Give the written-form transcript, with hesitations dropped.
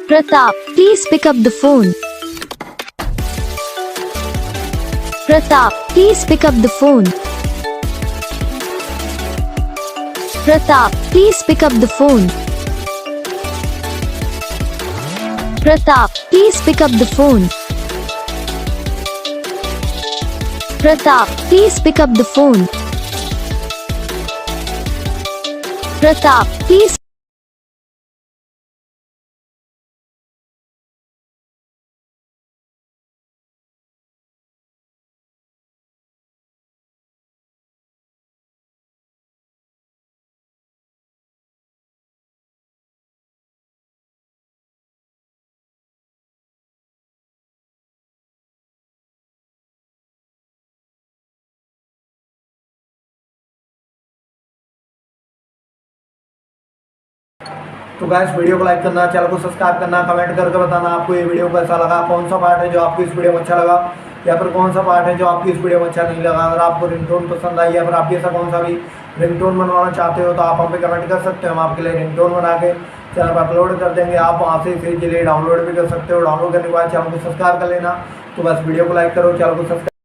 Pratap, please pick up the phone. Pratap, please pick up the phone. Pratap, please pick up the phone. Pratap, please pick up the phone. Pratap, please pick up the phone. Pratap, please. तो guys video को like करना, channel को subscribe करना, comment करके बताना आपको ये video कैसा लगा, कौन सा पार्ट है जो आपको इस वीडियो में अच्छा लगा या फिर कौन सा पार्ट है जो आपको इस वीडियो में अच्छा नहीं लगा। अगर आपको रिंगटोन पसंद आई या फिर आप ऐसा कौन सा भी रिंगटोन बनवाना चाहते हो तो आप हम पे कमेंट कर सकते हो। हम आपके लिए रिंगटोन बना के चैनल पर अपलोड कर देंगे। आप वहाँ से इसे इजीली डाउनलोड भी कर सकते हो। डाउनलोड करने के बाद चैनल को सब्सक्राइब कर लेना। तो बस वीडियो को लाइक करो, चैनल को सब्सक्राइब